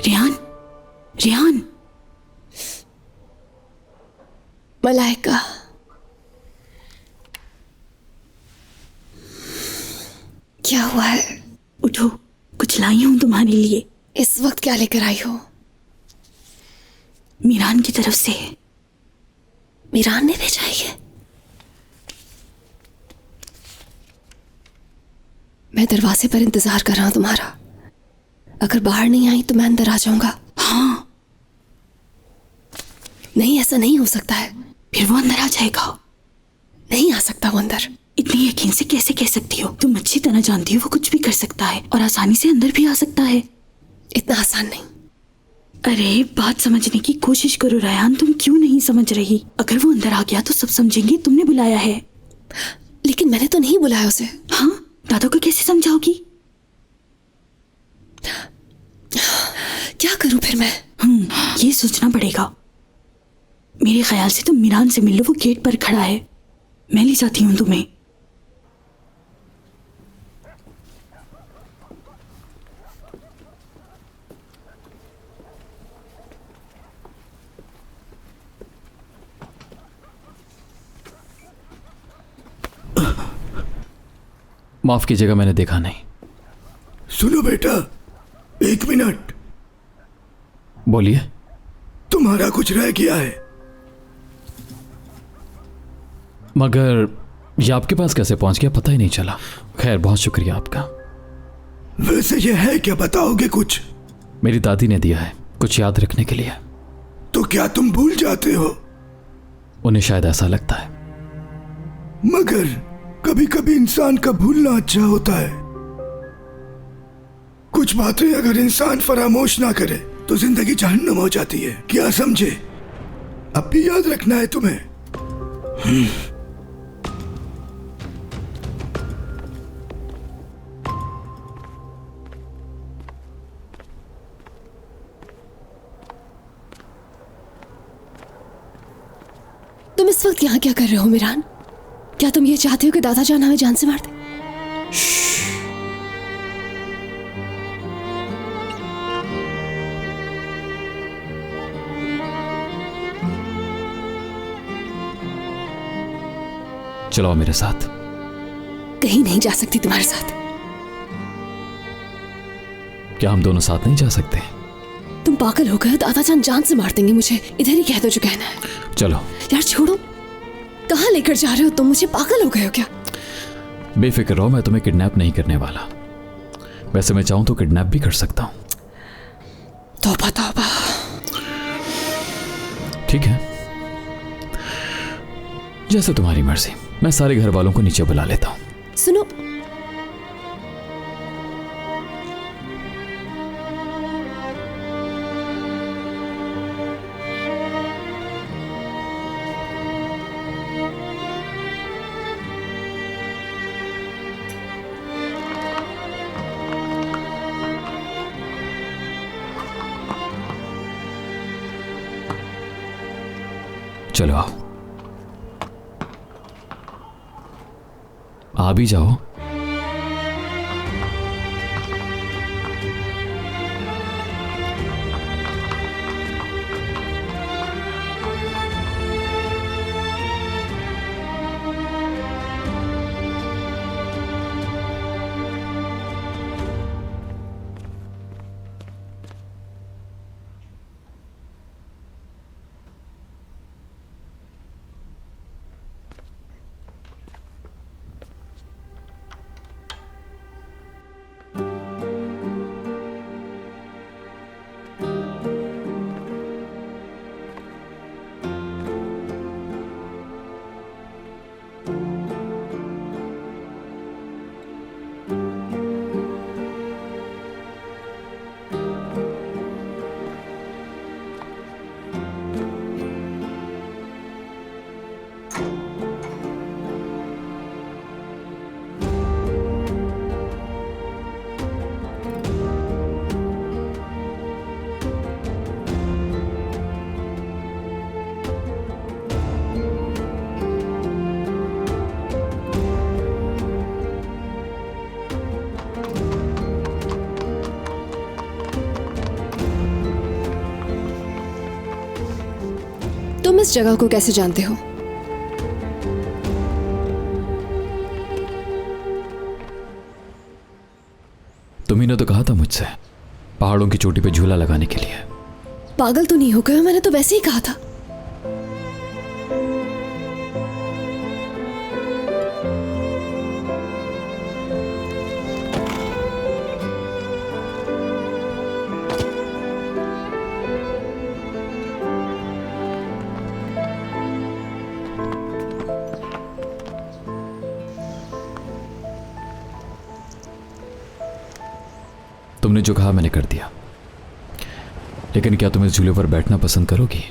रेहान, रेहान। मलाइका, क्या हुआ है? उठो, कुछ लाई हूं तुम्हारे लिए। इस वक्त क्या लेकर आई हो? मीरान की तरफ से। मीरान ने भेजा है ये? मैं दरवाजे पर इंतजार कर रहा हूं तुम्हारा। अगर बाहर नहीं आई तो मैं अंदर आ जाऊंगा। हाँ। नहीं, ऐसा नहीं हो सकता है। फिर वो अंदर आ जाएगा। नहीं आ सकता वो अंदर। इतनी यकीन से कैसे कह सकती हो? तुम अच्छी तरह जानती हो वो कुछ भी कर सकता है और आसानी से अंदर भी आ सकता है। इतना आसान नहीं। अरे बात समझने की कोशिश करो रेहान, तुम क्यों नहीं समझ रही? अगर वो अंदर आ गया तो सब समझेंगे तुमने बुलाया है। लेकिन मैंने तो नहीं बुलाया उसे। हाँ, दादों को कैसे समझाओगी? क्या करूं फिर मैं? ये सोचना पड़ेगा। मेरे ख्याल से तुम मीरान से मिल लो, वो गेट पर खड़ा है। मैं ले जाती हूँ तुम्हें। माफ कीजिएगा, मैंने देखा नहीं। सुनो बेटा, 1 मिनट। बोलिए। तुम्हारा कुछ रह गया है। मगर ये आपके पास कैसे पहुंच गया, पता ही नहीं चला। खैर, बहुत शुक्रिया आपका। वैसे ये है क्या, बताओगे कुछ? मेरी दादी ने दिया है, कुछ याद रखने के लिए। तो क्या तुम भूल जाते हो? उन्हें शायद ऐसा लगता है। मगर कभी कभी इंसान का भूलना अच्छा होता है। कुछ बातें अगर इंसान फरामोश ना करे तो जिंदगी जहन्नुम हो जाती है। क्या समझे? अब भी याद रखना है तुम्हें। तुम इस वक्त यहाँ क्या कर रहे हो मीरान? क्या तुम ये चाहते हो कि दादा जान हमें जान से मार दे? चलो मेरे साथ। कहीं नहीं जा सकती तुम्हारे साथ। क्या हम दोनों साथ नहीं जा सकते? तुम पागल हो गए हो, दादा जान जान से मार देंगे मुझे। इधर ही कह दो जो कहना है। चलो। यार छोड़ो, कहाँ लेकर जा रहे हो तुम? मुझे पागल हो गए हो क्या? बेफिक्र रहो, मैं तुम्हें किडनैप नहीं करने वाला। वैसे मैं चाहूं तो किडनैप भी कर सकता हूं। तौबा तौबा। ठीक है, जैसे तुम्हारी मर्जी। मैं सारे घर वालों को नीचे बुला लेता हूं। सुनो, चलो आओ, आ भी जाओ। तुम इस जगह को कैसे जानते हो? तुम्ही ने तो कहा था मुझसे पहाड़ों की चोटी पे झूला लगाने के लिए। पागल तो नहीं हो गए? मैंने तो वैसे ही कहा था। तुमने जो कहा मैंने कर दिया, लेकिन क्या तुम इस झूले पर बैठना पसंद करोगी?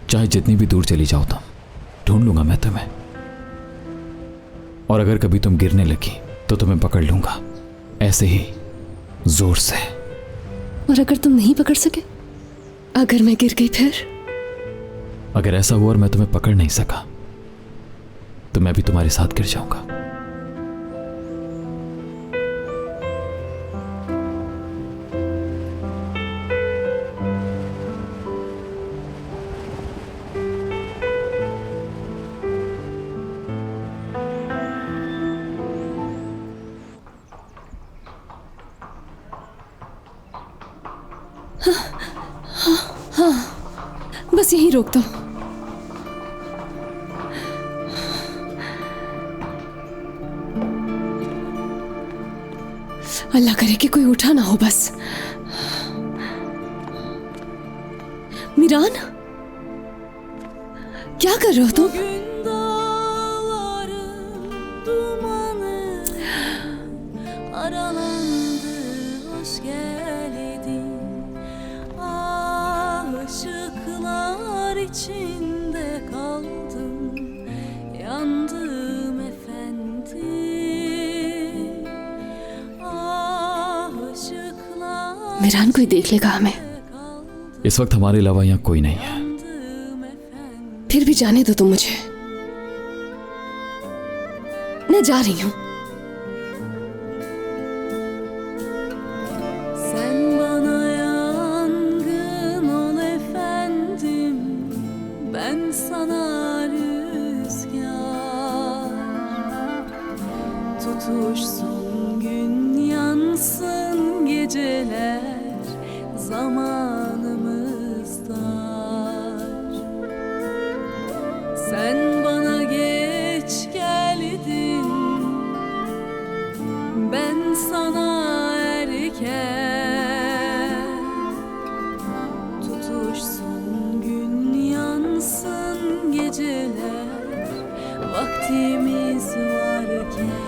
चाहे जितनी भी दूर चली जाओ तुम, ढूंढ लूंगा मैं तुम्हें। और अगर कभी तुम गिरने लगी तो तुम्हें पकड़ लूंगा, ऐसे ही जोर से। और अगर तुम नहीं पकड़ सके, अगर मैं गिर गई फिर? अगर ऐसा हुआ और मैं तुम्हें पकड़ नहीं सका तो मैं भी तुम्हारे साथ गिर जाऊंगा। बस यहीं रोक दो। अल्लाह करे कि कोई उठा ना हो बस। मीरान, क्या कर रहे हो तुम? Aşıklar içinde kaldım, yandım efendim. Aşıklar Miran, कोई देख लेगा हमें। इस वक्त हमारे अलावा यहाँ कोई नहीं है। फिर भी जाने दो तुम मुझे। मैं जा रही हूँ। sen bana yangın ol efendim, ben sana rüzgar. Tutuşsun gün, yansın geceler, zamanımız dar. Sen bana geç geldin, ben sana erken. Tutuşsun gün, yansın geceler, vaktimiz varken.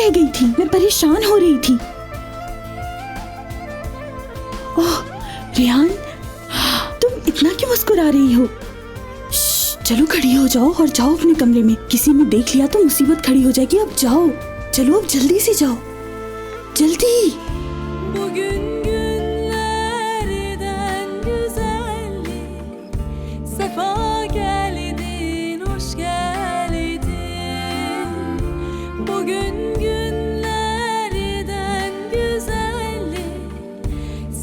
रह गई थी, मैं परेशान हो रही थी। ओह रेहान, तुम इतना क्यों मुस्कुरा रही हो? चलो खड़ी हो जाओ और जाओ अपने कमरे में। किसी ने देख लिया तो मुसीबत खड़ी हो जाएगी। अब जाओ, चलो अब जल्दी से जाओ, जल्दी। Bugün günlerden güzellik, sefa geldin, hoş geldin. Bugün günlerden güzellik,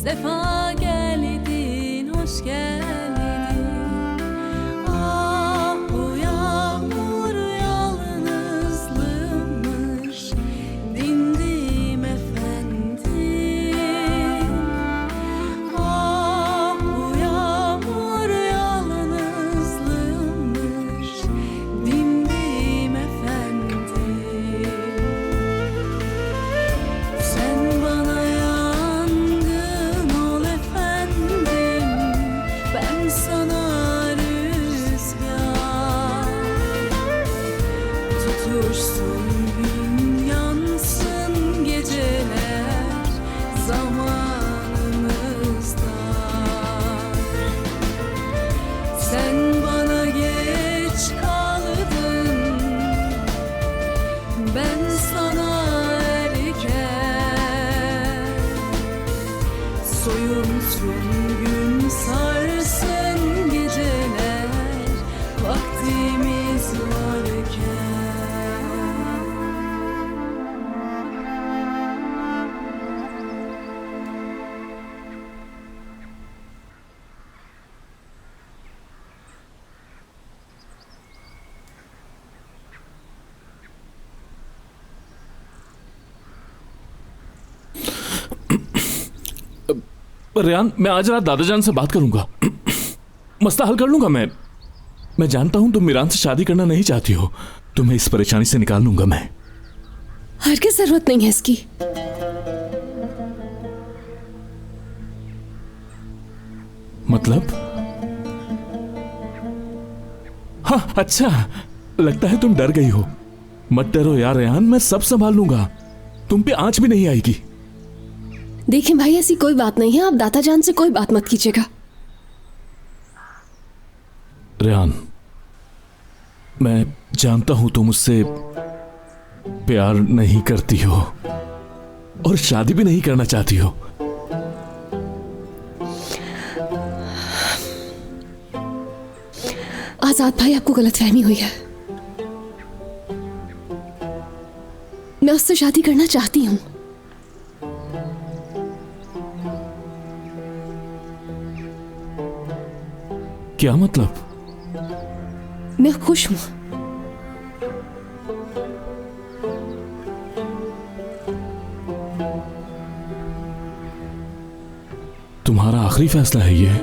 sefa geldin, hoş geldin. Ah bu yağmur yalnızlığımış, dindim efendim. Ah bu yağmur yalnızlığımış, dindim efendim. Sen bana yangın ol efendim, ben sana rüzgar. Tutuşsun gün, yansın geceler zamanımızda. Sen bana geç kaldın, ben sana erken. Soyunsun gün, sarsın geceler, vaktimiz varken. Rehan, मैं आज रात दादाजान से बात करूंगा। मसला हल कर लूंगा मैं जानता हूं तुम मीरान से शादी करना नहीं चाहती हो। तुम्हें इस परेशानी से निकाल लूंगा मैं। हरगिज़ जरूरत नहीं है इसकी। मतलब? हाँ अच्छा, लगता है तुम डर गई हो। मत डरो यार रेहान, मैं सब संभाल लूंगा। तुम पे आंच भी नहीं आएगी। देखिए भाई, ऐसी कोई बात नहीं है, आप दाता जान से कोई बात मत कीजिएगा। रेहान, मैं जानता हूं तुम मुझसे प्यार नहीं करती हो और शादी भी नहीं करना चाहती हो। आजाद भाई, आपको गलतफहमी हुई है। मैं उससे शादी करना चाहती हूं। क्या मतलब? मैं खुश हूं। तुम्हारा आखिरी फैसला है ये?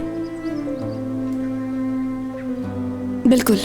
बिल्कुल।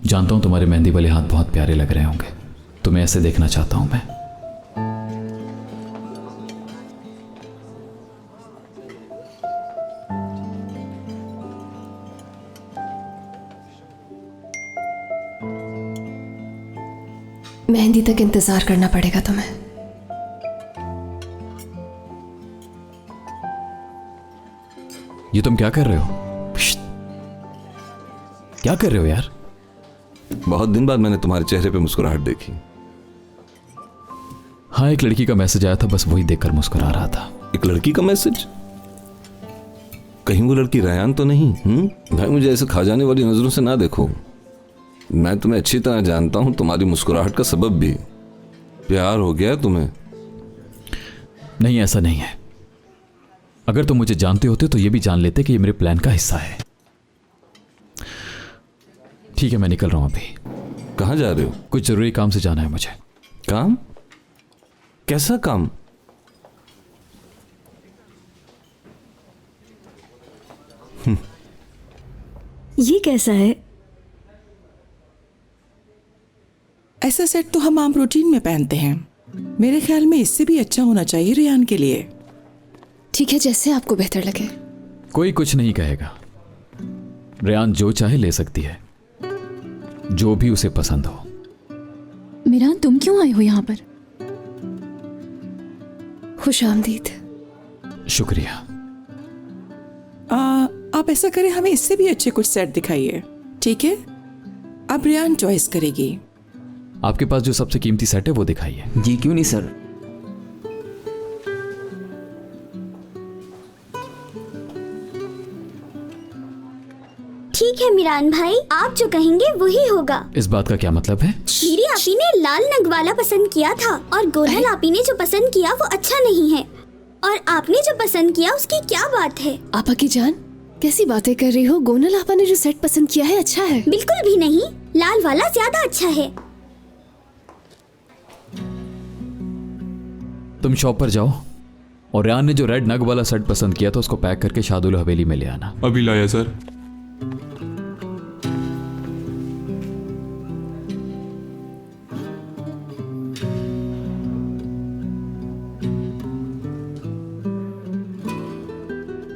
जानता हूं तुम्हारे मेहंदी वाले हाथ बहुत प्यारे लग रहे होंगे। तुम्हें ऐसे देखना चाहता हूं मैं। मेहंदी तक इंतजार करना पड़ेगा तुम्हें। ये तुम क्या कर रहे हो? क्या कर रहे हो यार? बहुत दिन बाद मैंने तुम्हारे चेहरे पे मुस्कुराहट देखी। हाँ, एक लड़की का मैसेज आया था, बस वही देखकर मुस्कुरा रहा था। एक लड़की का मैसेज? कहीं वो लड़की रेहान तो नहीं? भाई मुझे ऐसे खा जाने वाली नजरों से ना देखो। मैं तुम्हें अच्छी तरह जानता हूं, तुम्हारी मुस्कुराहट का सबब भी। प्यार हो गया तुम्हें? नहीं, ऐसा नहीं है। अगर तुम मुझे जानते होते तो ये भी जान लेते कि ये मेरे प्लान का हिस्सा है। ठीक है, मैं निकल रहा हूं अभी। कहाँ जा रहे हो? कुछ जरूरी काम से जाना है मुझे। काम? कैसा काम? ये कैसा है? ऐसा सेट तो हम आम रूटीन में पहनते हैं। मेरे ख्याल में इससे भी अच्छा होना चाहिए रेहान के लिए। ठीक है, जैसे आपको बेहतर लगे। कोई कुछ नहीं कहेगा। रेहान जो चाहे ले सकती है, जो भी उसे पसंद हो। मिरान, तुम क्यों आए हो यहाँ पर? खुश आमदीद। शुक्रिया। आप ऐसा करें, हमें इससे भी अच्छे कुछ सेट दिखाइए, ठीक है? अब रेहान चॉइस करेगी। आपके पास जो सबसे कीमती सेट है वो दिखाइए। जी क्यों नहीं सर। ठीक है मिरान भाई, आप जो कहेंगे वही होगा। इस बात का क्या मतलब है? शीरी आपी ने लाल नग वाला पसंद किया था और गोनल आपी ने जो पसंद किया वो अच्छा नहीं है, और आपने जो पसंद किया उसकी क्या बात है? आपा की जान, कैसी बातें कर रही हो? गोनल आपा ने जो सेट पसंद किया है अच्छा है। बिल्कुल भी नहीं, लाल वाला ज्यादा अच्छा है। तुम शॉप पर जाओ और रेहान ने जो रेड नग वाला सेट पसंद किया था उसको पैक करके शादुल हवेली में ले आना। अभी लाया सर।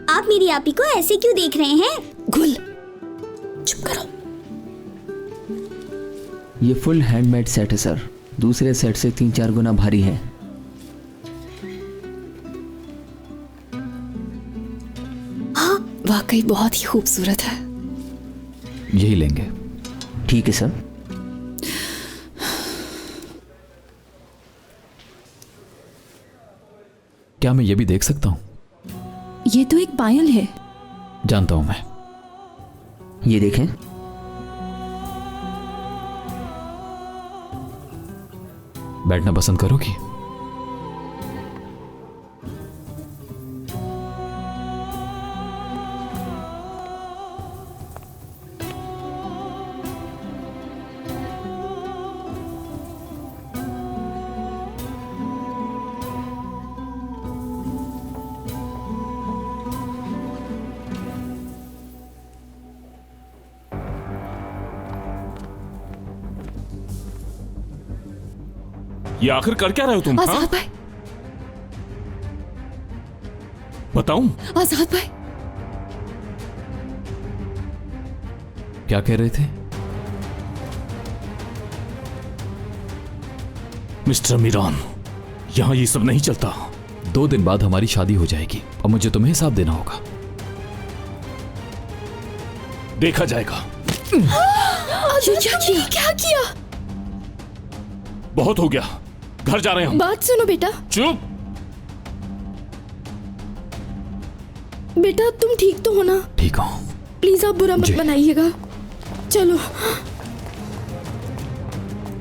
आप मेरी आपी को ऐसे क्यों देख रहे हैं? गुल, चुप करो। ये फुल हैंडमेड सेट है सर, दूसरे सेट से 3-4 गुना भारी है। हाँ, वाकई बहुत ही खूबसूरत है। यही लेंगे। ठीक है सर। क्या मैं ये भी देख सकता हूँ? ये तो एक पायल है। जानता हूं मैं। ये देखें। बैठना पसंद करोगी? ये आखिर कर क्या रहे हो तुम? हाँ? आजाद भाई, बताऊं? आजाद भाई। क्या कह रहे थे? मिस्टर मीरान, यहां ये सब नहीं चलता। 2 दिन बाद हमारी शादी हो जाएगी और मुझे तुम्हें हिसाब देना होगा। देखा जाएगा। ये क्या किया? क्या किया? बहुत हो गया, घर जा रहे हैं हम। बात सुनो बेटा। चुप। बेटा तुम ठीक तो हो ना? ठीक हूं। प्लीज आप बुरा मत जी। बनाइएगा। चलो।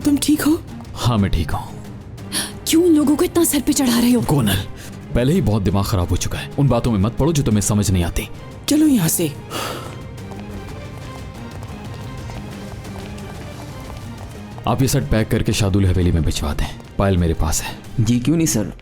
तुम ठीक हो? हाँ, मैं ठीक हूं। क्यों उन लोगों को इतना सर पे चढ़ा रहे हो? गोनल, पहले ही बहुत दिमाग खराब हो चुका है। उन बातों में मत पड़ो जो तुम्हें समझ नहीं आती। चलो यहाँ से। आप ये सेट पैक करके शादुल हवेली में भिजवा दें। पायल मेरे पास है। जी क्यों नहीं सर।